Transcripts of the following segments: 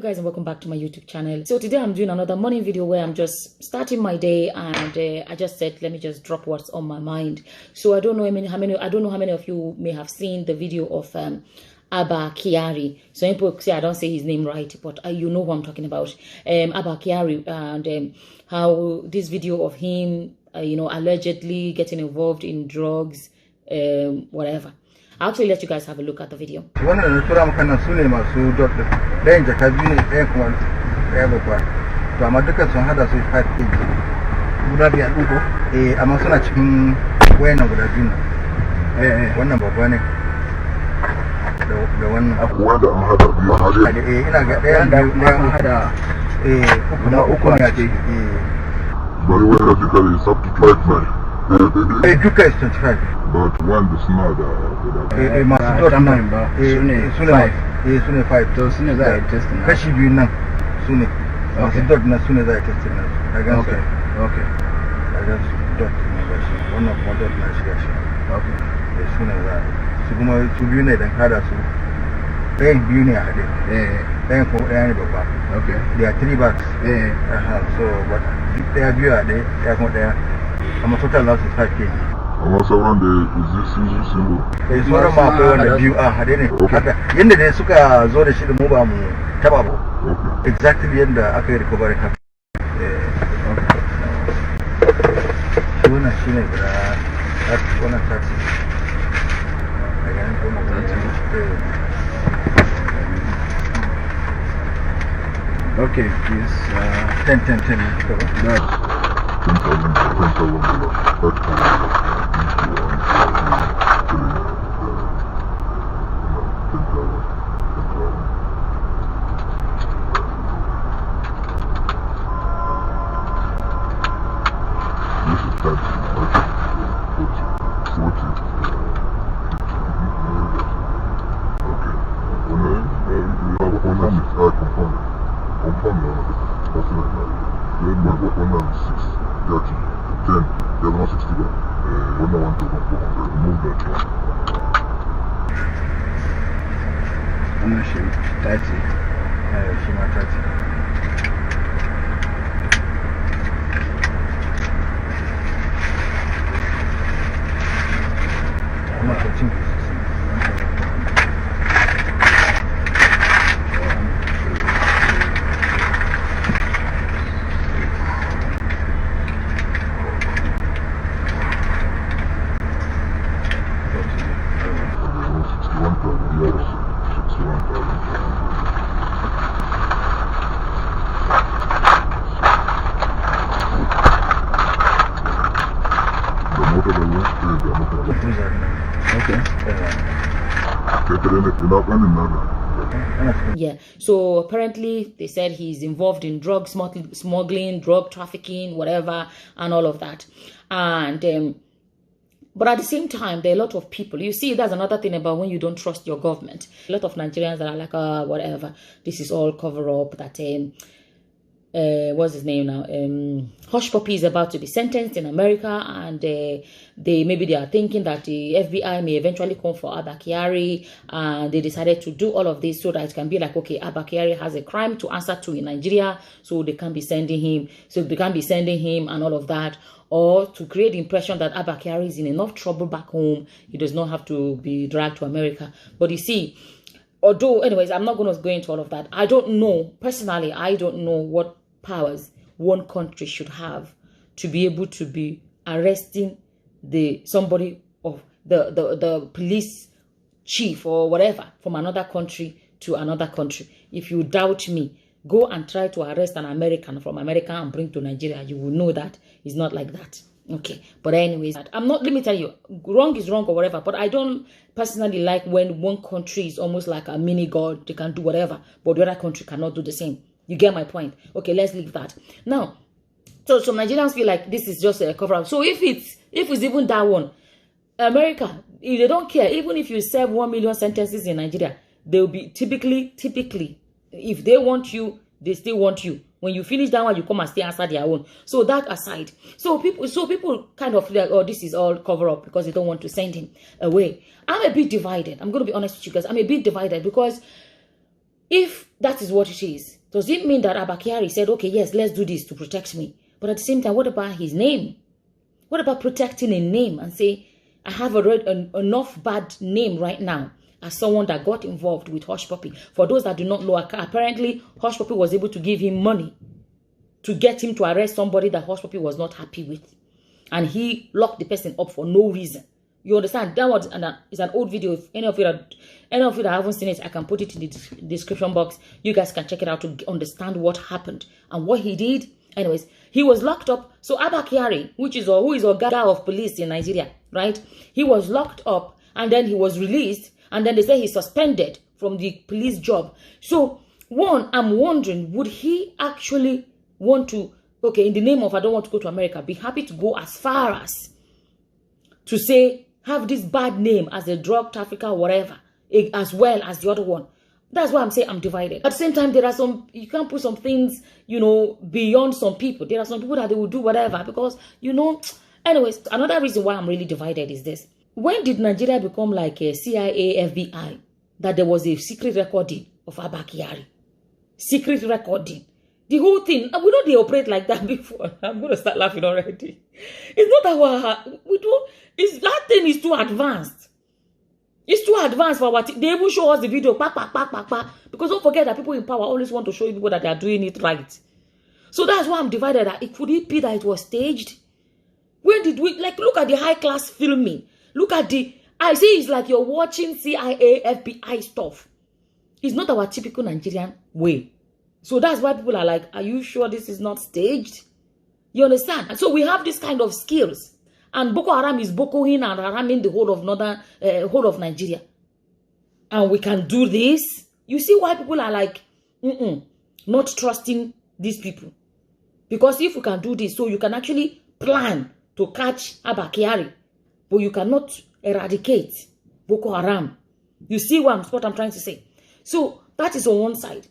Hello guys and welcome back to my YouTube channel. So today I'm doing another morning video where I'm just starting my day, and I just said let me just drop what's on my mind. So I don't know how many of you may have seen the video of Abba Kyari. So people say I don't say his name right, but you know who I'm talking about. Abba Kyari, and how this video of him allegedly getting involved in drugs, whatever. I'll actually let you guys have a look at the video. But when the smart, soon 5. So soon as I test it, soon. As soon as I test it, okay. I just dot membership. One of my dot membership. Okay. As soon as I, so come to be net and had us. Then beauty I had. Then for any okay. There are 3 bags. So, but they are view are there. They are not there. I'm a total loss of 5 kg. I'm also around the symbol. It's one of my own view. I didn't. In the day, Suka Zora Shid Mobam Tababo. Exactly in the Aka recovery. One a shilling, that's 1 and 30. Okay, please. 10. No. 10,000. Yeah, so apparently they said he's involved in drug smuggling, drug trafficking, whatever, and all of that. And but at the same time, there are a lot of people. You see, that's another thing about when you don't trust your government. A lot of Nigerians that are like, whatever, this is all cover up. That what's his name now? Hush Puppy is about to be sentenced in America, and maybe they are thinking that the FBI may eventually come for Abba Kyari, and they decided to do all of this so that it can be like, okay, Abba Kyari has a crime to answer to in Nigeria, so they can be sending him, and all of that, or to create the impression that Abba Kyari is in enough trouble back home, he does not have to be dragged to America. But you see, although, anyways, I'm not going to go into all of that. I don't know, personally, I don't know what powers one country should have to be able to be arresting somebody of the police chief or whatever from another country to another country. If you doubt me, go and try to arrest an American from America and bring to Nigeria. You will know that it's not like that. Okay, but anyways, I'm not, let me tell you, wrong is wrong or whatever, but I don't personally like when one country is almost like a mini god. They can do whatever, but the other country cannot do the same. You get my point? Okay, let's leave that. Now, so some Nigerians feel like this is just a cover-up. So if it's even that one, America, if they don't care, even if you serve 1 million sentences in Nigeria, they will be typically, if they want you, they still want you. When you finish that one, you come and stay answer their own. So that aside, so people kind of feel like, oh, this is all cover up because they don't want to send him away. I'm a bit divided. I'm going to be honest with you guys. I'm a bit divided because if that is what it is, does it mean that Abba Kyari said, okay, yes, let's do this to protect me? But at the same time, what about his name? What about protecting a name and say, I have enough bad name right now as someone that got involved with Hush Puppy. For those that do not know, apparently Hush Puppy was able to give him money to get him to arrest somebody that Hush Puppy was not happy with. And he locked the person up for no reason. You understand? That was it's an old video. If any of you that haven't seen it, I can put it in the description box. You guys can check it out to understand what happened and what he did. Anyways, he was locked up. So Abba Kyari, who is a guy of police in Nigeria, right? He was locked up and then he was released, and then they say he's suspended from the police job. So one, I'm wondering, would he actually want to, okay, in the name of I don't want to go to America, be happy to go as far as to say, have this bad name as a drug trafficker, whatever, as well as the other one? That's why I'm saying I'm divided. At the same time, there are some, you can't put some things, you know, beyond some people. There are some people that they will do whatever because, you know, anyways, another reason why I'm really divided is this. When did Nigeria become like a CIA, FBI, that there was a secret recording of Abba Kyari? Secret recording. The whole thing, we know they operate like that before. I'm going to start laughing already. It's not our, we don't, that thing is too advanced. It's too advanced for our team. They even show us the video, because don't forget that people in power always want to show people that they are doing it right. So that's why I'm divided. Could it be that it was staged? Where did we, like, look at the high class filming. Look at I see it's like you're watching CIA, FBI stuff. It's not our typical Nigerian way. So that's why people are like, are you sure this is not staged? You understand? And so we have this kind of skills. And Boko Haram is Bokoing and Haraming the whole of Nigeria. And we can do this. You see why people are like, not trusting these people. Because if we can do this, so you can actually plan to catch Abba Kyari, but you cannot eradicate Boko Haram. You see what I'm trying to say? So that is on one side.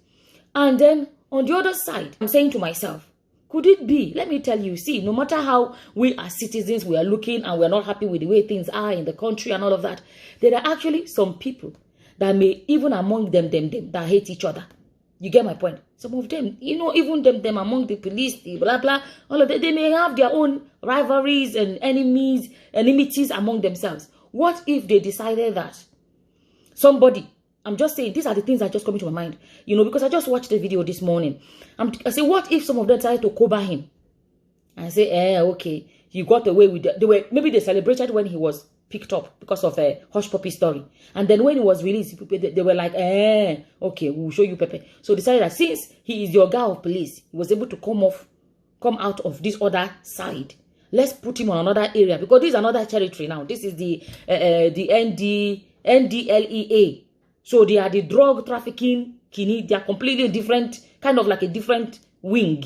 And then on the other side, I'm saying to myself, could it be? Let me tell you, see, no matter how we as citizens, we are looking and we're not happy with the way things are in the country and all of that, there are actually some people that may, even among them that hate each other. You get my point? Some of them, you know, even them among the police, the blah, blah, all of that, they may have their own rivalries and enmities among themselves. What if they decided that somebody, I'm just saying, these are the things that just come into my mind, you know, because I just watched the video this morning. I say, what if some of them decided to cover him? I say, okay, he got away with it. Maybe they celebrated when he was picked up because of a Hush Puppy story. And then when he was released, they were like, okay, we'll show you Pepe. So decided that since he is your guy of police, he was able to come out of this other side. Let's put him on another area, because this is another territory now. This is the NDLEA. So they are the drug trafficking kini. They are completely different, kind of like a different wing.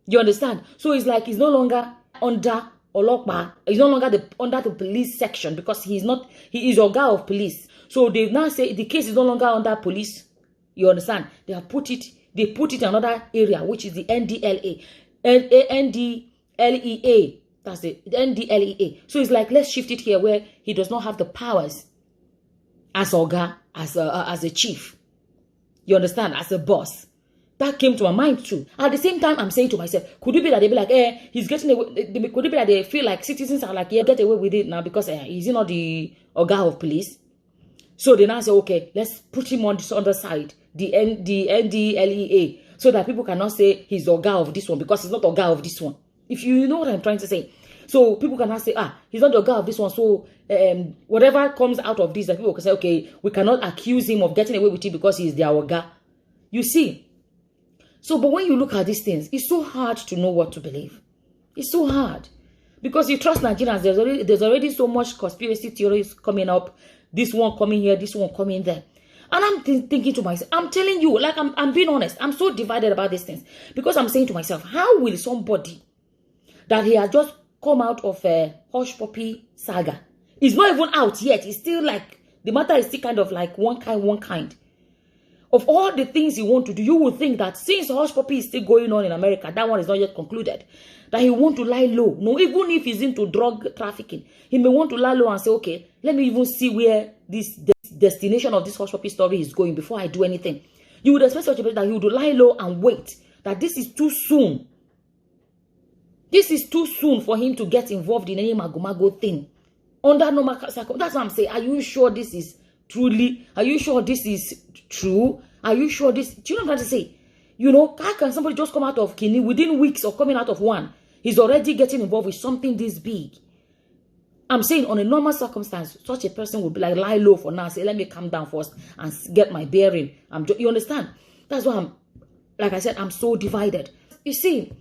You understand? So it's like he's no longer under Olokpa. He's no longer under the police section, because he is a guy of police. So they now say the case is no longer under police. You understand? They put it in another area, which is the NDLEA. NDLEA. That's it. The NDLEA. So it's like, let's shift it here where he does not have the powers as Oga, as a chief. You understand? As a boss. That came to my mind too. At the same time, I'm saying to myself, could it be that they be like, he's getting away? Could it be that they feel like citizens are like, get away with it now because he's not the Oga of police? So they now say, okay, let's put him on this other side, the NDLEA, so that people cannot say he's Oga of this one, because he's not Oga of this one. If you know what I'm trying to say. So people cannot say, he's not the Oga of this one. So whatever comes out of this, that people can say, okay, we cannot accuse him of getting away with it because he's their Oga. You see? So, but when you look at these things, it's so hard to know what to believe. It's so hard. Because you trust Nigerians, there's already so much conspiracy theories coming up. This one coming here, this one coming there. And I'm thinking to myself, I'm telling you, like I'm being honest, I'm so divided about these things. Because I'm saying to myself, how will somebody that he has just come out of a Hush Puppy saga, it's not even out yet, it's still like, the matter is still kind of like one kind. Of all the things he want to do, you would think that since Hush Puppy is still going on in America, that one is not yet concluded, that he want to lie low. No, even if he's into drug trafficking, he may want to lie low and say, okay, let me even see where this destination of this Hush Puppy story is going before I do anything. You would expect such a person that he would lie low and wait. That this is too soon. This is too soon for him to get involved in any mago thing. Under normal circumstances. That's what I'm saying. Are you sure this is truly? Are you sure this is true? Are you sure this? Do you know what I'm trying to say? You know, how can somebody just come out of kidney within weeks of coming out of one? He's already getting involved with something this big. I'm saying on a normal circumstance, such a person would be like, lie low for now. Say, let me calm down first and get my bearing. You understand? That's why like I said, I'm so divided. You see,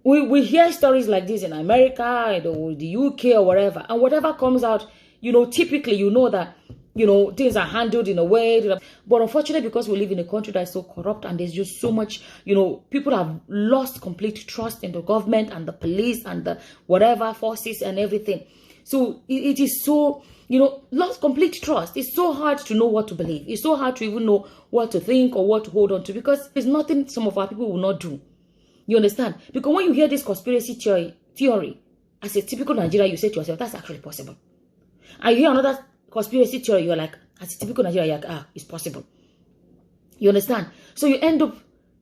we hear stories like this in America, the UK or whatever. And whatever comes out, you know, typically you know that, you know, things are handled in a way. But unfortunately, because we live in a country that is so corrupt and there's just so much, you know, people have lost complete trust in the government and the police and the whatever forces and everything. So it is so, you know, lost complete trust. It's so hard to know what to believe. It's so hard to even know what to think or what to hold on to, because there's nothing some of our people will not do. You understand? Because when you hear this conspiracy theory, as a typical Nigerian, you say to yourself, that's actually possible. And you hear another conspiracy theory, you're like, as a typical Nigerian, you're like, it's possible. You understand? So you end up,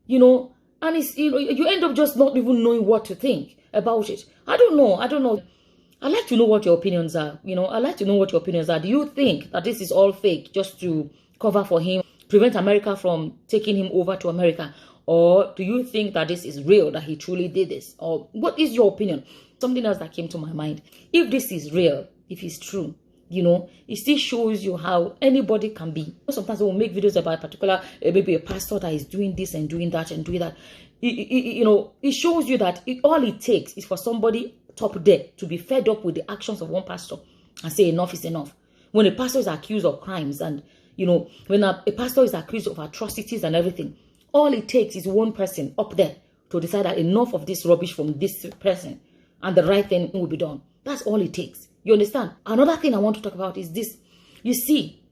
you know, and it's, you know, you end up just not even knowing what to think about it. I don't know. I'd like to know what your opinions are. You know, I'd like to know what your opinions are. Do you think that this is all fake just to cover for him, prevent America from taking him over to America? Or do you think that this is real, that he truly did this? Or what is your opinion? Something else that came to my mind. If this is real, if it's true, you know, it still shows you how anybody can be. Sometimes we'll make videos about a particular, maybe a pastor that is doing this and doing that and doing that. You know, it shows you that all it takes is for somebody top there to be fed up with the actions of one pastor and say enough is enough. When a pastor is accused of crimes and, you know, when a pastor is accused of atrocities and everything, all it takes is one person up there to decide that enough of this rubbish from this person and the right thing will be done. That's all it takes. You understand? Another thing I want to talk about is this. You see,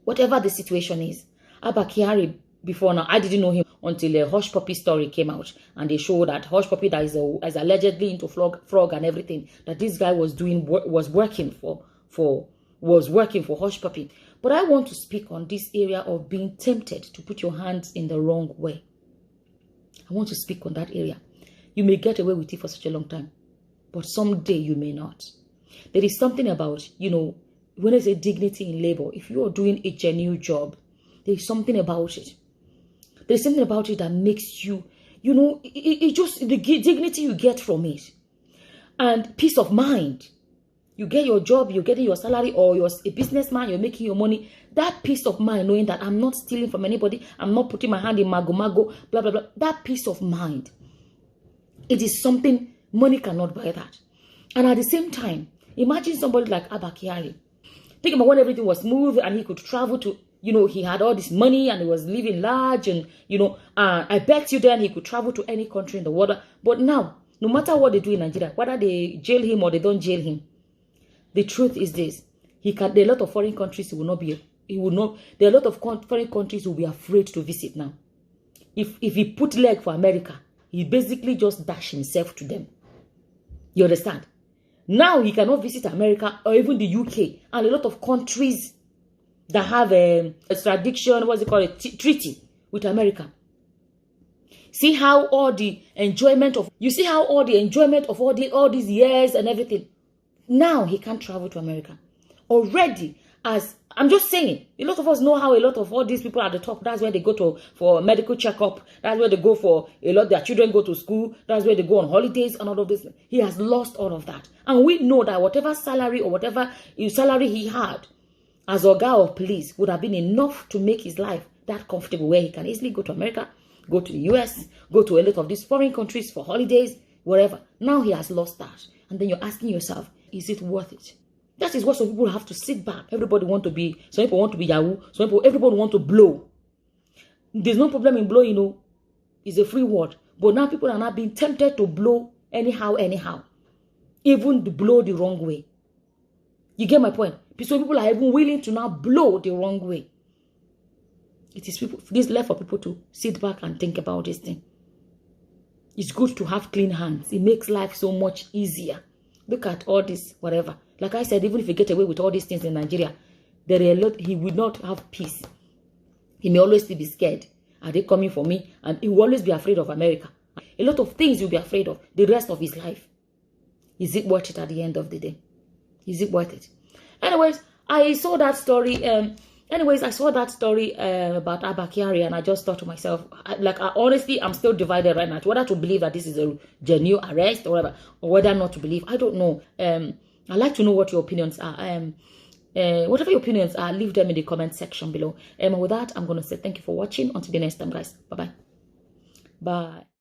whatever the situation is, Abba Kyari, before now, I didn't know him until a Hush Puppy story came out. And they showed that Hush Puppy that is allegedly into frog and everything, that this guy was working for Hush Puppy. But I want to speak on this area of being tempted to put your hands in the wrong way. I want to speak on that area. You may get away with it for such a long time, but someday you may not. There is something about, you know, when I say dignity in labor, if you are doing a genuine job, there is something about it. There is something about it that makes you, you know, it just, the dignity you get from it. And peace of mind. You get your job, you're getting your salary, or you're a businessman, you're making your money. That peace of mind, knowing that I'm not stealing from anybody, I'm not putting my hand in mago, blah, blah, blah. That peace of mind, it is something, money cannot buy that. And at the same time, imagine somebody like Abba Kyari. Think about when everything was smooth and he could travel to, you know, he had all this money and he was living large and, you know, I bet you then he could travel to any country in the world. But now, no matter what they do in Nigeria, whether they jail him or they don't jail him, the truth is this: there are a lot of foreign countries there are a lot of foreign countries who will be afraid to visit now. If he put leg for America, he basically just dash himself to them. You understand? Now he cannot visit America or even the UK and a lot of countries that have a extradition, what's it called, a treaty with America. See how all the enjoyment of all these years and everything. Now he can't travel to America. Already, as I'm just saying, a lot of us know how a lot of all these people at the top, that's where they go for medical checkup. That's where they go for their children go to school. That's where they go on holidays and all of this. He has lost all of that. And we know that whatever salary or whatever salary he had as Oga of police would have been enough to make his life that comfortable, where he can easily go to America, go to the US, go to a lot of these foreign countries for holidays, whatever. Now he has lost that. And then you're asking yourself, is it worth it? That is what some people have to sit back. Some people want to be Yahoo. Everybody want to blow. There's no problem in blowing, you know. It's a free word. But now people are not being tempted to blow anyhow. Even to blow the wrong way. You get my point? So people are even willing to now blow the wrong way. It is left for people to sit back and think about this thing. It's good to have clean hands. It makes life so much easier. Look at all this, whatever. Like I said, even if you get away with all these things in Nigeria, he would not have peace. He may always still be scared. Are they coming for me? And he will always be afraid of America. A lot of things he'll be afraid of the rest of his life. Is it worth it at the end of the day? Is it worth it? Anyways, I saw that story. I saw that story about Abba Kyari, and I just thought to myself, honestly, I'm still divided right now, whether to believe that this is a genuine arrest or whatever, or whether not to believe. I don't know. I'd like to know what your opinions are. Whatever your opinions are, leave them in the comment section below. With that, I'm going to say thank you for watching. Until the next time, guys. Bye-bye. Bye.